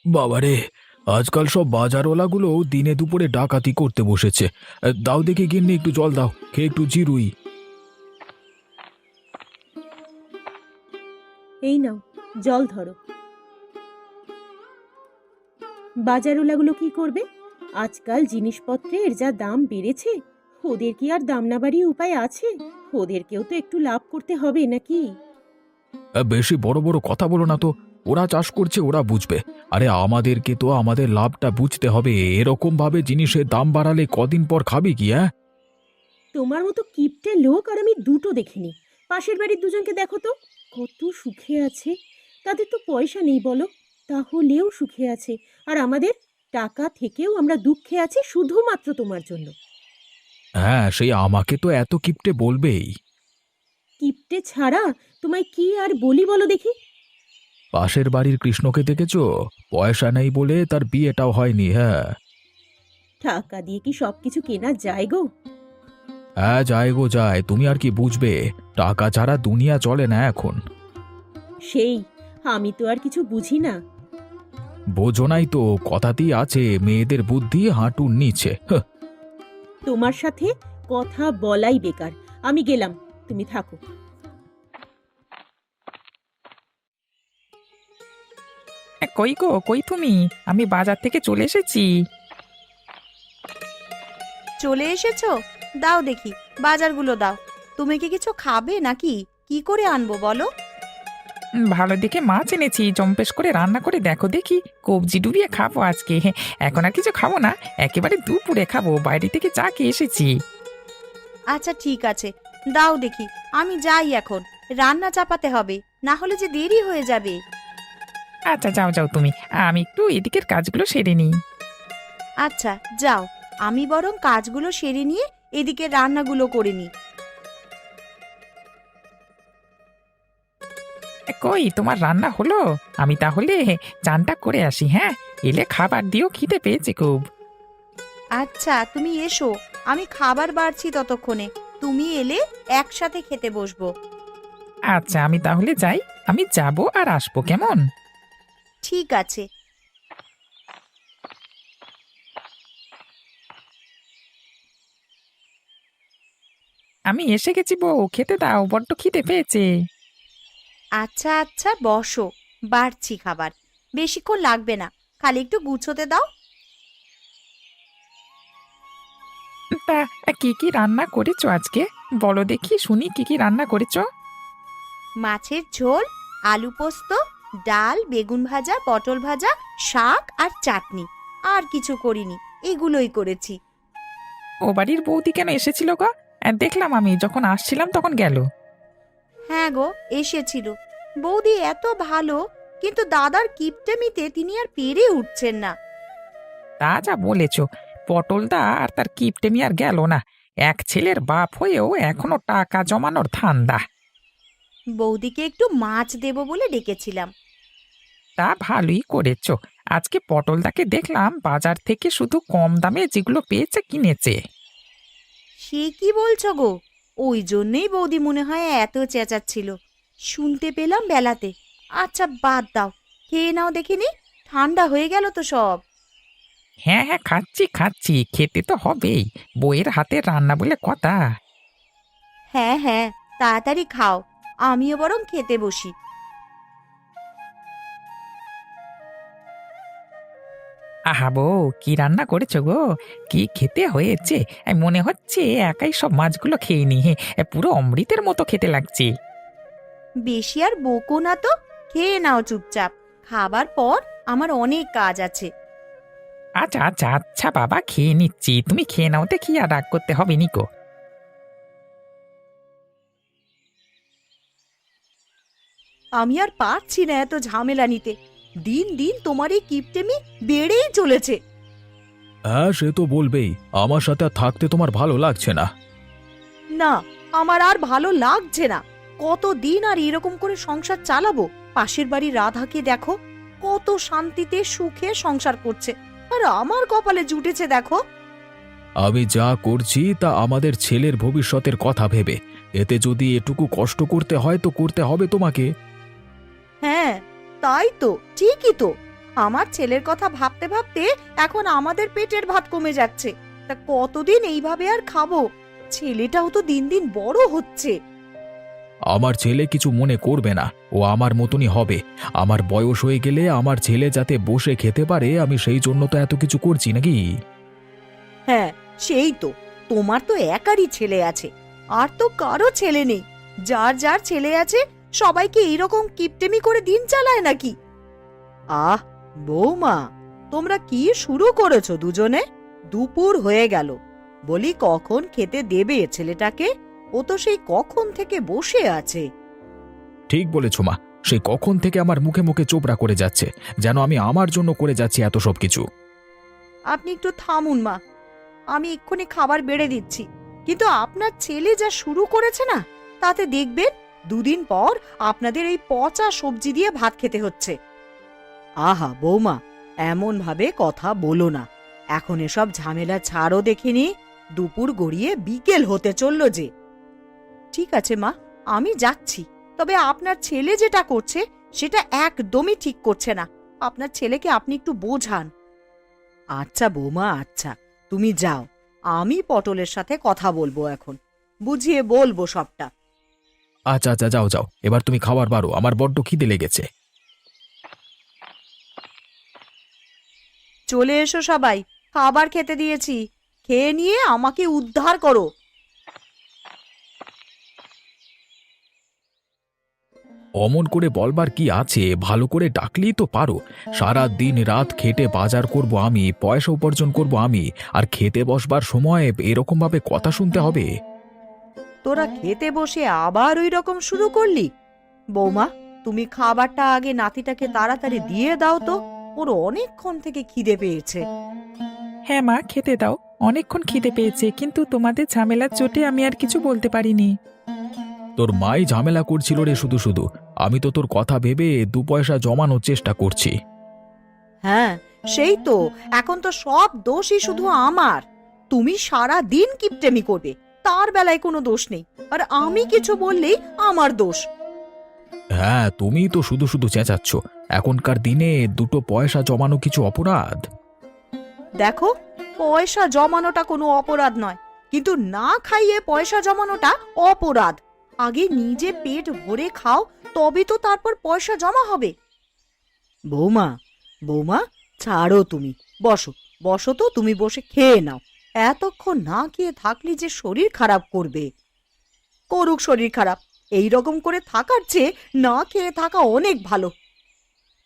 বাবারে, আজকাল সব বাজারওয়ালাগুলো দিনে দুপুরে ডাকাতি করতে বসেছে। দাও দেখে গিন্নি, একটু জল দাও, খেয়ে একটু জিরুই। এই নাও, জল ধরো। বাজারওয়ালাগুলো কি করবে? আজকাল জিনিসপত্রের যা দাম বেড়েছে, ওদের কি আর দাম না বাড়িয়ে উপায় আছে? ওদেরকেও তো একটু লাভ করতে হবে নাকি? বেশি বড় বড় কথা বলো না তো। ওরা চাষ করছে, ওরা বুঝবে। আরে আমাদেরকে তো আমাদের লাভটা বুঝতে হবে। এরকম ভাবে জিনিসের দাম বাড়ালে কদিন পর খাবে কি? হ্যাঁ, তোমার মতো কিপটে লোক আর আমি দুটো দেখিনি। পাশের বাড়ির দুজনকে দেখো তো, কত সুখে আছে। তাদের তো পয়সা নেই বলো, তাহলেও সুখে আছে। আর আমাদের টাকা থেকেও আমরা দুঃখে আছি শুধুমাত্র তোমার জন্য। হ্যাঁ, সেই আমাকে তো এত কিপটে বলবেই। কিপটে ছাড়া তোমায় কি আর বলি বলো দেখি? পাশের বাড়ির কৃষ্ণকে দেখেছো? পয়সা নেই বলে তার বিয়েটাও হয়নি। হ্যাঁ, টাকা দিয়ে কি সবকিছু কেনা যায় গো? হ্যাঁ, যায় গো যায়। তুমি আর কি বুঝবে? টাকা ছাড়া দুনিয়া চলে না এখন। সেই, আমি তো আর কিছু বুঝি না। বোঝো নাই তো, কথাতেই আছে মেয়েদের বুদ্ধি হাঁটুর নিচে। হাহ। তোমার সাথে কথা বলাই বেকার। আমি গেলাম, তুমি থাকো। কই গো, কই তুমি? আমি বাজার থেকে চলে এসেছি। চলে এসেছো? দাও দেখি, বাজারগুলো দাও। তুমি কি কিছু খাবে নাকি? কি করে আনবো বলো? ভালো দেখে মাছ এনেছি, জম্পেশ করে রান্না করে দেখো দেখি। কবজি ডুবিয়ে খাবো আজকে। এখন আর কিছু খাবো না, একেবারে দুপুরে খাবো। বাইরে থেকে চা খেয়ে এসেছি। আচ্ছা ঠিক আছে, দাও দেখি। আমি যাই এখন, রান্না চাপাতে হবে, না হলে যে দেরি হয়ে যাবে। আচ্ছা যাও যাও তুমি, আমি একটু এদিকের কাজগুলো সেরে নিই। আচ্ছা যাও, আমি বরং কাজগুলো সেরে নিয়ে এদিকে রান্নাগুলো করে নিই। কই তোমার রান্না হলো? আমি তাহলে চানটা করে আসি। হ্যাঁ, এলে খাবার দিও, খিদে পেয়েছে খুব। আচ্ছা তুমি এসো, আমি খাবার বাড়ছি ততক্ষণে। তুমি এলে একসাথে খেতে বসবো। আচ্ছা আমি তাহলে যাই, আমি যাব আর আসবো, কেমন? ঠিক আছে। আমি এসে গেছি বউ, খেতে দাও, বড্ড খিদে পেয়েছে। আচ্ছা আচ্ছা বসো, বাড়ছি খাবার। বেশিক্ষণ লাগবে না, খালি একটু গুছোতে দাও। তা কি কি রান্না করেছো আজকে? বলো দেখি শুনি, কি কি রান্না করেছো? মাছের ঝোল, আলু পোস্ত, ডাল, বেগুন ভাজা, পটল ভাজা, শাক আর চাটনি। আর কিছু করিনি, এগুলোই করেছি। ও বাড়ির বৌদি কেন এসেছিল গো? দেখলাম আমি যখন আসছিলাম তখন গেল। হ্যাঁ গো, এসেছিল। বৌদি এত ভালো, কিন্তু দাদার কিপটেমিতে তিনি আর পেরে উঠছেন না। তা যা বলেছ, পটলদা আর তার কিপটেমি আর গেল না। এক ছেলের বাপ হয়েও এখনো টাকা জমানোর ধান্দা। বৌদিকে একটু মাছ দেব বলে ডেকেছিলাম। তা ভালোই করেছো। আজকে পটলদাকে দেখলাম বাজার থেকে শুধু কম দামে যেগুলো পেয়েছে কিনেছে। সে কি বলছো গো? ওই জন্যেই বৌদি মনে হয় এত চেঁচাচ্ছিল, শুনতে পেলাম বেলাতে। আচ্ছা বাদ দাও, খেয়ে নাও দেখিনি, ঠান্ডা হয়ে গেল তো সব। হ্যাঁ হ্যাঁ, খাচ্ছি খাচ্ছি, খেতে তো হবেই, বইয়ের হাতে রান্না বলে কথা। হ্যাঁ হ্যাঁ, তাড়াতাড়ি খাও, আমিও বরং খেতে বসি। আহা বউ, কি রান্না করেছো গো? কি খেতে হয়েছে! মনে হচ্ছে একাই সব মাছগুলো খেয়ে নি। পুরো অমৃতের মতো খেতে লাগছে। বেশি আর বকো না তো, খেয়ে নাও চুপচাপ। খাবার পর আমার অনেক কাজ আছে। আচ্ছা আচ্ছা আচ্ছা বাবা, খেয়ে নিচ্ছি, তুমি খেয়ে নাও, দেখি আর রাগ করতে হবে নিকো। আমি আর পারছি না এত ঝামেলা নিতে। দিন দিন তোমার এই কিপটেমি বেড়েই চলেছে। হ্যাঁ, সে তো বলবেই। আমার সাথে আর থাকতে তোমার ভালো লাগছে না। না, আমার আর ভালো লাগছে না। কতদিন আর এরকম করে সংসার চালাবো? পাশের বাড়ির রাধাকে দেখো, কত শান্তিতে সুখে সংসার করছে, আর আমার কপালে জুটেছে দেখো। আমি যা করছি তা আমাদের ছেলের ভবিষ্যতের কথা ভেবে। এতে যদি এটুকু কষ্ট করতে হয় তো করতে হবে তোমাকে। হ্যাঁ তাই তো, ঠিকই তো। আমার ছেলের কথা ভাবতে ভাবতে এখন আমাদের পেটের ভাত কমে যাচ্ছে। তা কতদিন এইভাবে আর খাবো? ছেলেটাও তো দিন দিন বড় হচ্ছে। আমার ছেলে কিছু মনে করবে না, ও আমার মতনই হবে। আমার বয়স হয়ে গেলে আমার ছেলে যাতে বসে খেতে পারে, আমি সেই জন্য তো এত কিছু করছি নাকি। হ্যাঁ, সেই তো। তোমার তো একারই ছেলে আছে, আর তো কারো ছেলে নেই। যার যার ছেলে আছে সবাইকে এইরকম কিপটেমি করে দিন চালায় নাকি? আহ বৌমা, তোমরা কি শুরু করেছো দুজনে? দুপুর হয়ে গেল, বলি কখন খেতে দেবে ছেলেটাকে? ও তো সেই কখন থেকে বসে আছে। ঠিক বলেছ মা, সেই কখন থেকে আমার মুখে মুখে চোপড়া করে যাচ্ছে, যেন আমি আমার জন্য করে যাচ্ছি এত সব কিছু। আপনি একটু থামুন মা, আমি এক্ষুনি খাবার বেড়ে দিচ্ছি। কিন্তু আপনার ছেলে যা শুরু করেছে না, তাতে দেখবেন দুদিন পর আপনাদের এই পচা সবজি দিয়ে ভাত খেতে হচ্ছে। আহা বৌমা, এমন ভাবে কথা বলো না। এখন এসব ঝামেলা ছাড়ো দেখিনি। দুপুর গড়িয়ে বিকেল হতে চললো যে। ঠিক আছে মা, আমি যাচ্ছি। তবে আপনার ছেলে যেটা করছে সেটা একদমই ঠিক করছে না। আপনার ছেলেকে আপনি একটু বোঝান। আচ্ছা বৌমা, আচ্ছা, তুমি যাও। আমি পটলের সাথে কথা বলবো, এখন বুঝিয়ে বলবো সবটা। আচ্ছা আচ্ছা, যাও যাও, এবার তুমি খাবার বারো, আমার বড্ড খিদে লেগেছে। চলে এসো সবাই, খাবার খেতে দিয়েছি। খেয়ে নিয়ে আমাকে উদ্ধার করো। অমন করে বলবার কি আছে, ভালো করে ডাকলেই তো পারো। সারা দিন রাত খেটে বাজার করব আমি, পয়সা উপার্জন করব আমি, আর খেতে বসবার সময় এরকম ভাবে কথা শুনতে হবে? তোরা খেতে বসে আবার ওই রকম শুরু করলি? বৌমা, তুমি খাবারটা আগে নাতিটাকে তাড়াতাড়ি দিয়ে দাও তো। ওর অনেকক্ষণ থেকে খিদে পেয়েছে। হ্যাঁ মা, খেতে দাও। অনেকক্ষণ খিদে পেয়েছে, কিন্তু তোমাদের ঝামেলার চোটে আমি আর কিছু বলতে পারিনি। তোর মাই ঝামেলা করছিল রে শুধু শুধু, আমি তো তোর কথা ভেবে 2 পয়সা জমানোর চেষ্টা করছি। হ্যাঁ, সেই তো। এখন তো সব দোষই শুধু আমার। তুমি সারা দিন কিপটেমি করবে, তার বেলায় কোনো দোষ নেই। আর আমি কিছু বললেই আমার দোষ। হ্যাঁ, তুমি তো শুধু শুধু চেঁচাচ্ছ। এখনকার দিনে 2 পয়সা জমানো কিছু অপরাধ? দেখো, পয়সা জমানোটা কোনো অপরাধ নয়, কিন্তু না খাইয়ে পয়সা জমানোটা অপরাধ। আগে নিজে পেট ভরে খাও, তবে তো তারপর পয়সা জমা হবে। বৌমা, বৌমা, ছাড়ো তুমি। বসো, বসো তো, তুমি বসে খেয়ে নাও। এতক্ষণ না খেয়ে থাকলে যে শরীর খারাপ করবে। করুক শরীর খারাপ, এই রকম করে থাকার চেয়ে না খেয়ে থাকা অনেক ভালো।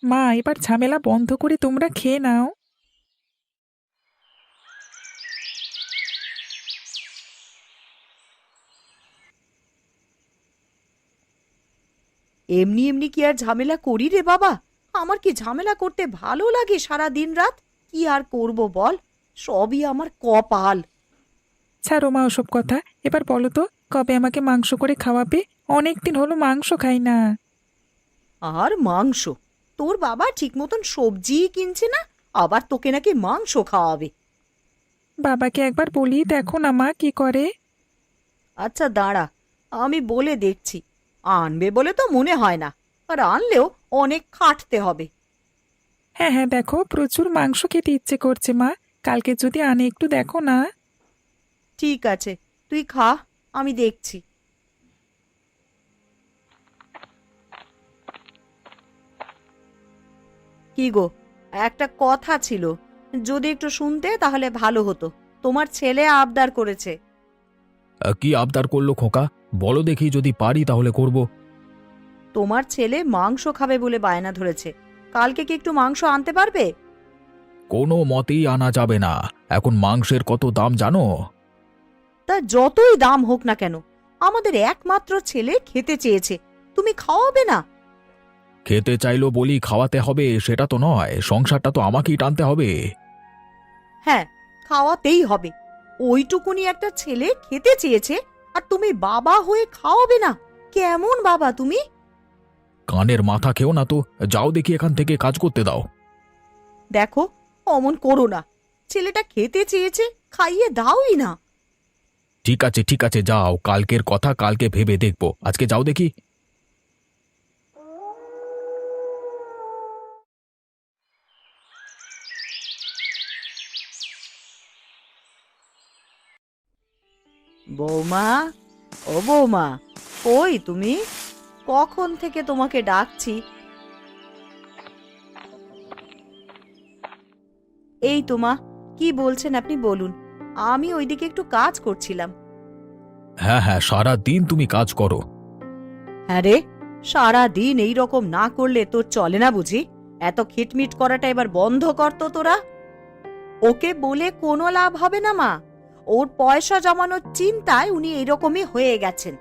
মা, এবার ঝামেলা বন্ধ করে তোমরা খেয়ে নাও। এমনি এমনি কি আর ঝামেলা করি রে বাবা? আমার কি ঝামেলা করতে ভালো লাগে সারা দিন রাত? কি আর করব বল, সবই আমার কপাল। ছাড়ো মা ওসব কথা। এবার বলো তো, কবে আমাকে মাংস করে খাওয়াবে? অনেকদিন হলো মাংস খাই না। আর মাংস? তোর বাবা ঠিক মতন সবজিই কিনছে না, আবার তোকে নাকি মাংস খাওয়াবে? বাবাকে একবার বলি, দেখো না মা কি করে। আচ্ছা দাঁড়া, আমি বলে দেখছি। আনবে বলে তো মনে হয় না, আর আনলেও অনেক খাটতে হবে। হ্যাঁ হ্যাঁ, দেখো প্রচুর মাংস খেতে ইচ্ছে করছে মা। কালকে যদি আনে একটু দেখো না। ঠিক আছে, তুই খা, আমি দেখছি। কি গো, একটা কথা ছিল, যদি একটু শুনতে তাহলে ভালো হতো। তোমার ছেলে আবদার করেছে। কি আবদার করলো খোকা? বলো দেখি, যদি পারি তাহলে করব। তোমার ছেলে মাংস খাবে বলে বায়না ধরেছে। কালকে কি একটু মাংস আনতে পারবে? কোনো মতেই আনা যাবে না, এখন মাংসের কত দাম জানো? তা যতই দাম হোক না কেন, আমাদের একমাত্র ছেলে খেতে চেয়েছে, তুমি খাওয়াবে না? খেতে চাইলো বলি খাওয়াতে হবে সেটা তো নয়, সংসারটা তো আমাকেই টানতে হবে। হ্যাঁ, খাওয়াতেই হবে। ওইটুকুনি একটা ছেলে খেতে চেয়েছে, আর তুমি বাবা হয়ে খাওয়াবে না? কেমন বাবা তুমি? কানের মাথা খেও না তো, যাও দেখি এখান থেকে, কাজ করতে দাও। দেখো, অমন করো না। ছেলেটা খেতে চেয়েছে, খাইয়ে দাওই না। ঠিক আছে ঠিক আছে, যাও, কালকের কথা কালকে ভেবে দেখবো, আজকে যাও দেখি। বৌমা, ও বৌমা, কই তুমি? কখন থেকে তোমাকে ডাকছি। এই তো মা, কি বলছেন আপনি বলুন। আমি ওইদিকে একটু কাজ করছিলাম। হ্যাঁ হ্যাঁ, সারা দিন তুমি কাজ করো। হ্যাঁ রে, সারা দিন এই রকম না করলে তোর চলে না বুঝি? এত খিটমিট করাটা এবার বন্ধ কর তো তোরা। ওকে বলে কোনো লাভ হবে না মা। ওর পয়সা জমানোর চিন্তায় উনি এইরকমই হয়ে গেছেন।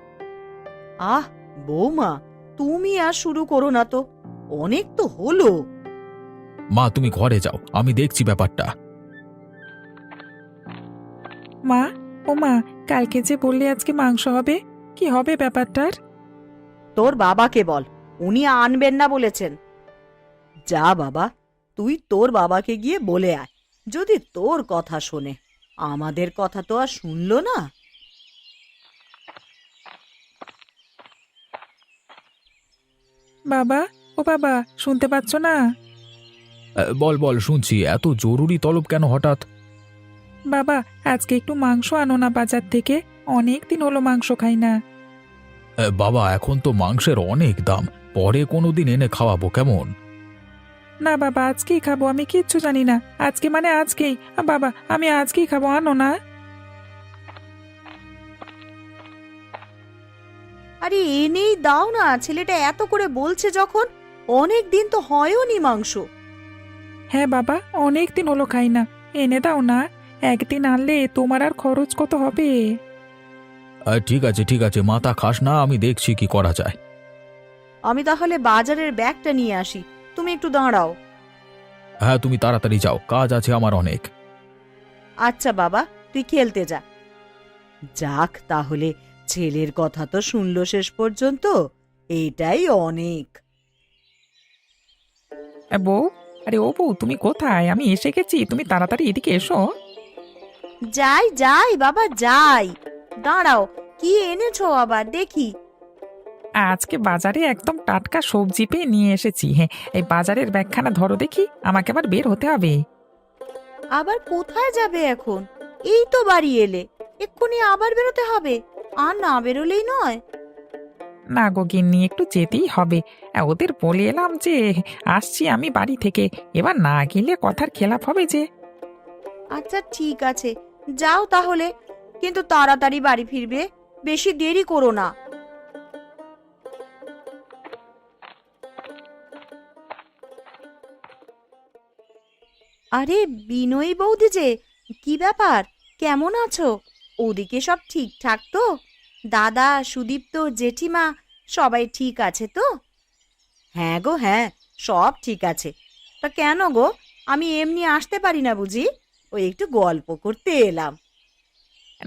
আহ বৌমা, তুমি আর শুরু করো না তো, অনেক তো হলো। মা তুমি ঘরে যাও, আমি দেখছি ব্যাপারটা। মা, ও মা, কালকে যে বললে আজকে মাংস হবে, কি হবে ব্যাপারটার? তোর বাবাকে বল, উনি আনবেন না বলেছেন। যা বাবা, তুই তোর বাবাকে গিয়ে বলে আয়, যদি তোর কথা শোনে। আমাদের কথা তো আর শুনলো না। বাবা, ও বাবা, শুনতে পাচ্ছ না? বল বল, শুনছি। এত জরুরি তলব কেন হঠাৎ? বাবা, আজকে একটু মাংস আনো না বাজার থেকে, অনেক দিন হলো মাংস খাই না। বাবা, এখন তো মাংসের অনেক দাম, পরে কোনোদিন এনে খাওয়াবো কেমন? না বাবা, আজকেই খাবো, আমি কিচ্ছু জানি না। আজকে মানে আজকেই। বাবা, আমি আজকেই খাবো, আনো না। আরে এনেই দাও না, ছেলেটা এত করে বলছে যখন। অনেক দিন তো হয়ওনি মাংস। হ্যাঁ বাবা, অনেক দিন হলো খাই না, এনে দাও না। একদিন আনলে তোমার আর খরচ কত হবে? ঠিক আছে ঠিক আছে, মাথা খাস না, আমি দেখছি কি করা যায়। আমি তাহলে বাজারের ব্যাগটা নিয়ে আসি, তুমি একটু দাঁড়াও। হ্যাঁ, তুমি তাড়াতাড়ি যাও, কাজ আছে আমার অনেক। আচ্ছা বাবা, তুই খেলতে যা। যাক, তাহলে ছেলের কথা তো শুনলো শেষ পর্যন্ত, এইটাই অনেক। বউ, আরে ও বউ, তুমি কোথায়? আমি এসে গেছি, তুমি তাড়াতাড়ি এদিকে এসো। যাই যাই বাবা যাই। দাঁড়াও, কি এনেছো আবার দেখি। আজকে বাজারে একদম টাটকা সবজি পেয়ে নিয়ে এসেছি। হ্যাঁ, এই বাজারের ব্যাগখানা ধরো দেখি, আমাকে আবার বের হতে হবে। আবার কোথায় যাবে এখন? এই তো বাড়ি এলে, এক্ষুনি আবার বেরোতে হবে? আর না বেরোলেই নয়। না গো গিন্নি, একটু যেতেই হবে। ওদের বলে এলাম যে আসছি আমি বাড়ি থেকে, এবার না গেলে কথার খেলাপ হবে যে। আচ্ছা ঠিক আছে, যাও তাহলে, কিন্তু তাড়াতাড়ি বাড়ি ফিরবে, বেশি দেরি করো না। আরে বিনয়ী বৌদি যে, কি ব্যাপার, কেমন আছো? ওদিকে সব ঠিকঠাক তো? দাদা, সুদীপ্ত, জেঠিমা সবাই ঠিক আছে তো? হ্যাঁ গো হ্যাঁ, সব ঠিক আছে। তা কেন গো, আমি এমনি আসতে পারি না বুঝি? ওই একটু গল্প করতে এলাম।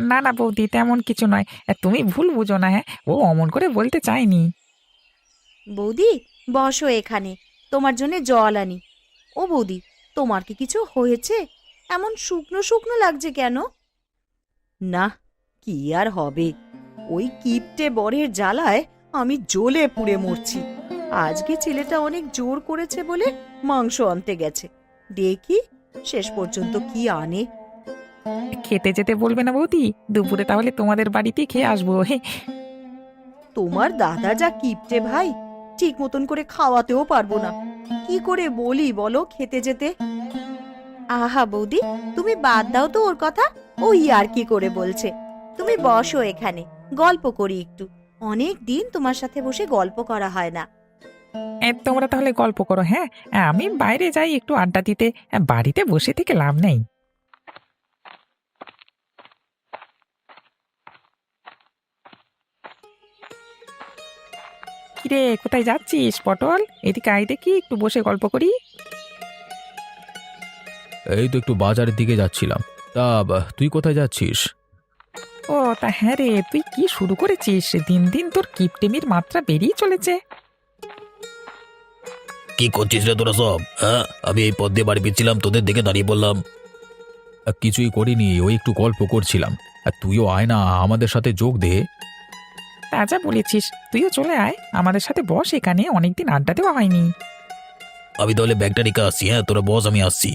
না না বৌদি, তেমন কিছু নয়। তুমি ভুল বুঝো না। হ্যাঁ, ও অমন করে বলতে চাইনি। বৌদি, বসো এখানে, তোমার জন্য জল আনি। ও বৌদি, তোমার কি কিছু হয়েছে? এমন শুকনো শুকনো লাগছে কেন? না, কি আর হবে, ওই কিপটে বরের জ্বালায় আমি জ্বলে পুড়ে মরছি। আজকে ছেলেটা অনেক জোর করেছে বলে মাংস আনতে গেছে, দেখি শেষ পর্যন্ত কি আনে। খেতে যেতে বলবে না বৌদি? দুপুরে তাহলে তোমাদের বাড়িতেই খেয়ে আসবো। হে, তোমার দাদা যা কিপটে ভাই, ঠিক মতন করে খাওয়াতেও পারবো না। কি করে বলি বলো খেতে যেতে? আহা বৌদি, তুমি বাদ দাও তো ওর কথা, ওই আর কি করে বলছে। তুমি বসো এখানে, গল্প করি একটু। অনেক দিন তোমার সাথে বসে গল্প করা হয় না। তোমরা তাহলে গল্প করো। হ্যাঁ, আমি বাইরে যাই একটু আড্ডা দিতে, বাড়িতে বসে থেকে লাভ নেই। কিরে, কোথায় যাচ্ছিস পটল? এদিকে আয় দেখি, একটু বসে গল্প করি। এই তো একটু বাজারের দিকে যাচ্ছিলাম। তা তুই কোথায় যাচ্ছিস? ও তা হ্যাঁ রে, তুই কি শুরু করেছিস? দিন দিন তোর কিপটেমির মাত্রা বেরিয়ে চলেছে। কি করছিস রে তোরা সব? হ্যাঁ, আমি এই পথ দিয়ে বাড়ি ফিরছিলাম, তোদের দিকে দাঁড়িয়ে বললাম। কিছুই করিনি, ওই একটু গল্প করছিলাম। আর তুইও আয় না, আমাদের সাথে যোগ দে। তা যা বলেছিস, তুইও চলে আয় আমাদের সাথে, বস এখানে, অনেকদিন আড্ডা দেওয়া হয়নি। আমি তাহলে ব্যাগটা রেখে আসছি। হ্যাঁ, তোরা বস, আমি আসছি।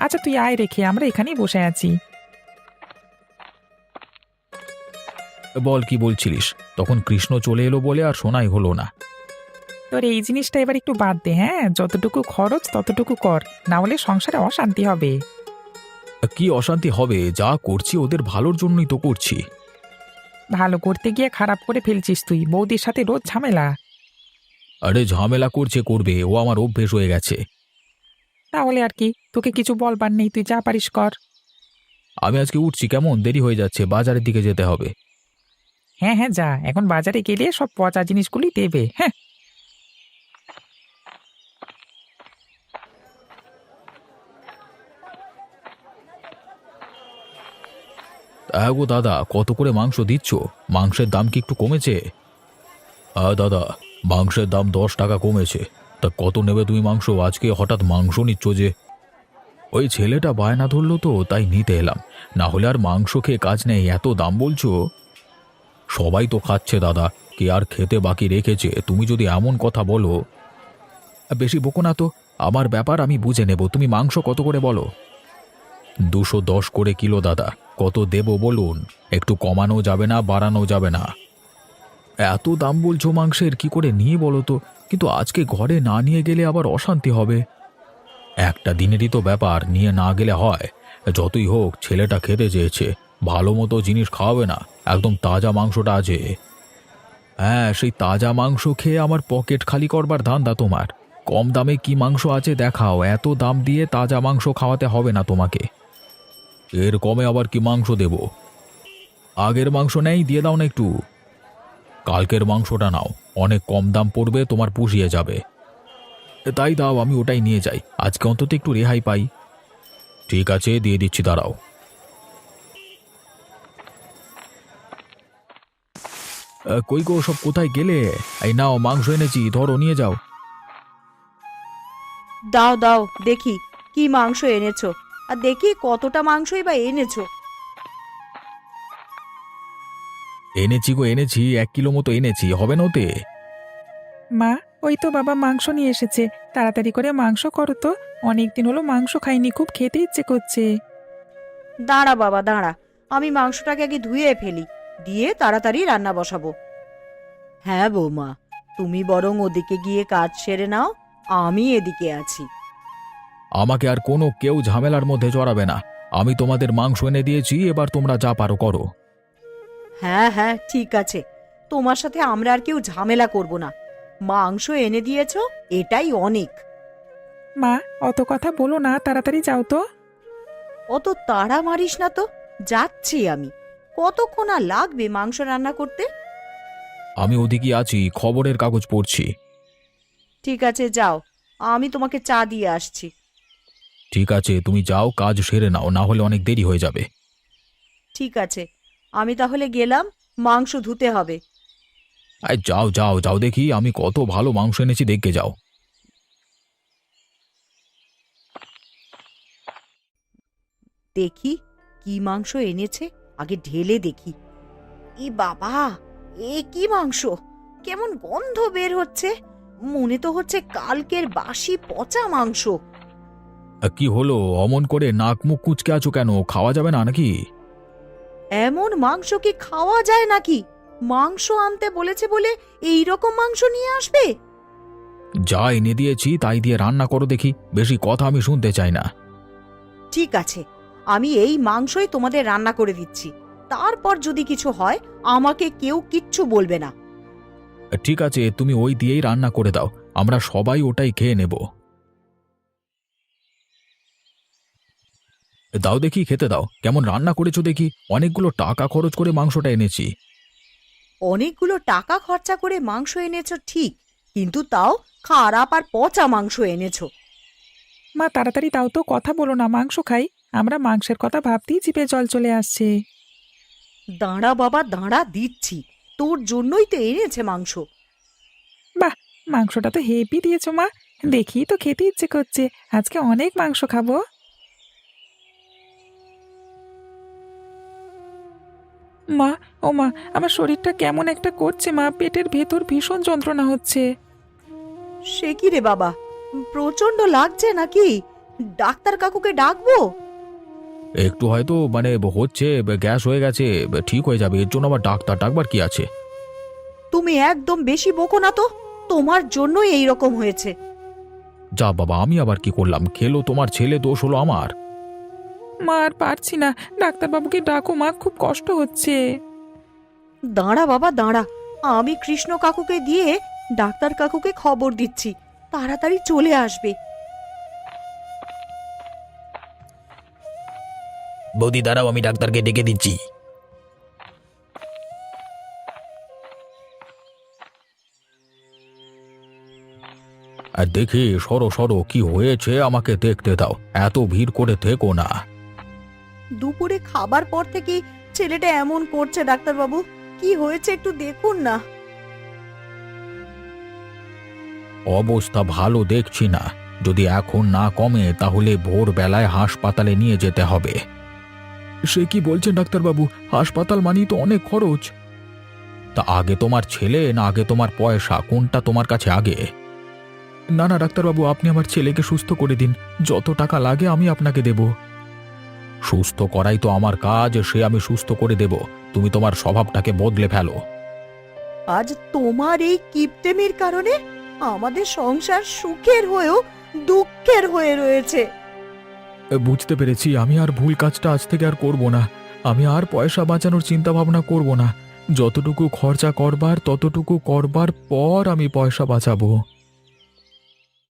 আচ্ছা তুই আয় রেখে, আমরা এখানেই বসে আছি। বল কি বলছিলিস? তখন কৃষ্ণ চলে এলো বলে আর শোনাই হলো না। তোর এই জিনিসটা এবার একটু বাদ দে, হ্যাঁ? যতটুকু খরচ ততটুকু কর, না হলে সংসারে অশান্তি হবে। কি অশান্তি হবে? যা করছি ওদের ভালোর জন্যই তো করছি। ভালো করতে গিয়ে খারাপ করে ফেলছিস তুই, বৌদির সাথে রোজ ঝামেলা। আরে ঝামেলা করছে করবে, ও আমার অভ্যেস হয়ে গেছে। তাহলে আর কি, তোকে কিছু বলবার নেই, তুই যা পারিস কর। আমি আজকে উঠছি, কেমন দেরি হয়ে যাচ্ছে, বাজারের দিকে যেতে হবে। হ্যাঁ হ্যাঁ যা, এখন বাজারে গেলে সব পচা জিনিসগুলি দেবে। হ্যাঁ, হ্যাঁ গো দাদা, কত করে মাংস দিচ্ছ? মাংসের দাম কি একটু কমেছে? হ্যাঁ দাদা, মাংসের দাম 10 টাকা কমেছে। তা কত নেবে তুমি মাংস? আজকে হঠাৎ মাংস নিচ্ছ যে? ওই ছেলেটা বায়না ধরলো তো, তাই নিতে এলাম। না হলে আর মাংস খেয়ে কাজ নেই, এত দাম বলছো। সবাই তো খাচ্ছে দাদা, কে আর খেতে বাকি রেখেছে? তুমি যদি এমন কথা বলো। বেশি বকো না তো, আমার ব্যাপার আমি বুঝে নেব। তুমি মাংস কত করে বলো? 210 করে কিলো দাদা। কত দেব বলুন? একটু কমানো যাবে না, বাড়ানো যাবে না। এত দাম বলছো মাংসের, কি করে নিয়ে বলো তো? কিন্তু আজকে ঘরে না নিয়ে গেলে আবার অশান্তি হবে। একটা দিনেরই তো ব্যাপার, নিয়ে না গেলে হয়? যতই হোক ছেলেটা খেতে চেয়েছে, ভালো মতো জিনিস খাওয়াবে না? একদম তাজা মাংসটা আছে। হ্যাঁ, সেই তাজা মাংস খেয়ে আমার পকেট খালি করবার ধান্দা তোমার। কম দামে কি মাংস আছে দেখাও, এত দাম দিয়ে তাজা মাংস খাওয়াতে হবে না তোমাকে। এর কমে আবার কি মাংস দেব? আগের মাংস নেই, দিয়ে দাও না একটু। কালকের মাংসটা নাও, অনেক কম দাম পড়বে, তোমার পুষিয়ে যাবে। তাই দাও, আমি ওটাই নিয়ে যাই, আজকে অন্তত একটু রেহাই পাই। ঠিক আছে, দিয়ে দিচ্ছি, দাঁড়াও। কই গো, সব কোথায় গেলে? এই নাও মাংস এনেছি, ধরো নিয়ে যাও। দাও দাও দেখি কি মাংস এনেছো, আর দেখি কতটা মাংসই বা এনেছো। এনেছি গো এনেছি, 1 কিলো মতো এনেছি, হবে না ওতে? মা, ওই তো বাবা মাংস নিয়ে এসেছে, তাড়াতাড়ি করে মাংস করো তো, অনেকদিন হলো মাংস খাইনি, খুব খেতে ইচ্ছে করছে। দাঁড়া বাবা দাঁড়া, আমি মাংসটাকে আগে ধুয়ে ফেলি, দিয়ে তাড়াতাড়ি রান্না বসাবো। হ্যাঁ বৌমা, তুমি বরং ওদিকে গিয়ে কাজ সেরে নাও, আমি এদিকে আছি। আমাকে আর কোনো কেউ ঝামেলার মধ্যে জড়াবে না। আমি তোমাদের মাংস এনে দিয়েছি, এবার তোমরা যা পারো করো। হ্যাঁ হ্যাঁ ঠিক আছে, তোমার সাথে আমরা আর কেউ ঝামেলা করব না। মাংস এনে দিয়েছো, এটাই অনেক। মা, অত কথা বলো না, তাড়াতাড়ি যাও তো। অত তাড়া মারিস না তো, যাচ্ছি আমি। কতক্ষণ আর লাগবে মাংস রান্না করতে? আমি ওদিকে আছি, খবরের কাগজ পড়ছি। ঠিক আছে যাও, আমি তোমাকে চা দিয়ে আসছি। ঠিক আছে, তুমি যাও, কাজ সেরে নাও, না হলে অনেক দেরি হয়ে যাবে। ঠিক আছে, আমি তাহলে গেলাম, মাংস ধুতে হবে। আয় যাও যাও যাও, দেখি আমি কত ভালো মাংস এনেছি, দেখে যাও। দেখি কি মাংস এনেছে, আগে ঢেলে দেখি। ই বাবা, এ কি মাংস! কেমন গন্ধ বের হচ্ছে, মনে তো হচ্ছে কালকের বাসি পচা মাংস। কি হলো, অমন করে নাক মুখ কুঁচকে আছো কেন? খাওয়া যাবে না নাকি? এমন মাংস কি খাওয়া যায় নাকি? মাংস আনতে বলেছে বলে এই রকম মাংস নিয়ে আসবে? যা এনে দিয়েছি তাই দিয়ে রান্না করো দেখি, বেশি কথা আমি শুনতে চাই না। ঠিক আছে, আমি এই মাংসই তোমাদের রান্না করে দিচ্ছি, তারপর যদি কিছু হয় আমাকে কেউ কিচ্ছু বলবে না। ঠিক আছে, তুমি ওই দিয়েই রান্না করে দাও, আমরা সবাই ওটাই খেয়ে নেব। দাও দেখি, খেতে দাও, কেমন রান্না করেছো দেখি। অনেকগুলো টাকা খরচ করে মাংসটা এনেছি। অনেকগুলো টাকা খরচা করে মাংস এনেছো ঠিক, কিন্তু তাও খারাপ আর পচা মাংস এনেছো। মা, তাড়াতাড়ি দাও তো, কথা বলো না, মাংস খাই। আমরা মাংসের কথা ভাবতেই জিভে জল চলে আসছে। দাঁড়া বাবা দাঁড়া, দিচ্ছি, তোর জন্যই তো এনেছে মাংস। বাহ, মাংসটা তো হেভি দিয়েছো মা, দেখি তো খেতে ইচ্ছে করছে, আজকে অনেক মাংস খাবো। মা, ও মা, আমার শরীরটা কেমন একটা করছে মা, পেটের ভেতর ভীষণ যন্ত্রণা হচ্ছে। সে কি রে বাবা, প্রচন্ড লাগছে নাকি? ডাক্তার কাকুকে ডাকবো? একটু হয়তো মানে হচ্ছে, গ্যাস হয়ে গেছে, ঠিক হয়ে যাবে। এর জন্য আবার ডাক্তার ডাকবার কি আছে? তুমি একদম বেশি বকো না তো, তোমার জন্যই এই রকম হয়েছে। যা বাবা, আমি আবার কি করলাম? খেলো তোমার ছেলে, দোষ হলো আমার? মা আর পারছি না, ডাক্তারবাবুকে ডাকো মা, খুব কষ্ট হচ্ছে। দাঁড়া বাবা দাঁড়া, আমি কৃষ্ণ কাকুকে দিয়ে ডাক্তার কাকুকে খবর দিচ্ছি, তাড়াতাড়ি চলে আসবে। বৌদি দাঁড়াও, আমি ডাক্তারকে ডেকে দিচ্ছি। আর দেখি, সরো সরো, কি হয়েছে আমাকে দেখতে দাও, এত ভিড় করে থেকো না। দুপুরে খাবার পর থেকে ছেলেটা এমন করছে ডাক্তারবাবু, কি হয়েছে একটু দেখুন না। অবস্থা ভালো দেখছি না। যদি এখন না কমে তাহলে ভোরবেলায় হাসপাতালে নিয়ে যেতে হবে। সে কি বলছেন ডাক্তারবাবু? হাসপাতাল মানেই তো অনেক খরচ। তা আগে তোমার ছেলে না আগে তোমার পয়সা, কোনটা তোমার কাছে আগে? না না ডাক্তারবাবু, আপনি আমার ছেলেকে সুস্থ করে দিন, যত টাকা লাগে আমি আপনাকে দেব। সুস্থ করাই তো আমার কাজ, সে আমি সুস্থ করে দেব। তুমি তোমার স্বভাবটাকে বদলে ফেলো। আজ তোমার এই কিপটেমির কারণে আমাদের সংসার সুখের হয়েও দুঃখের হয়ে রয়েছে। বুঝতে পেরেছি, আমি আর ভুল কাজটা আজ থেকে আর করব না। আমি আর পয়সা বাঁচানোর চিন্তা ভাবনা করব না। যতটুকু খরচা করবার ততটুকু করবার পর আমি পয়সা বাঁচাবো।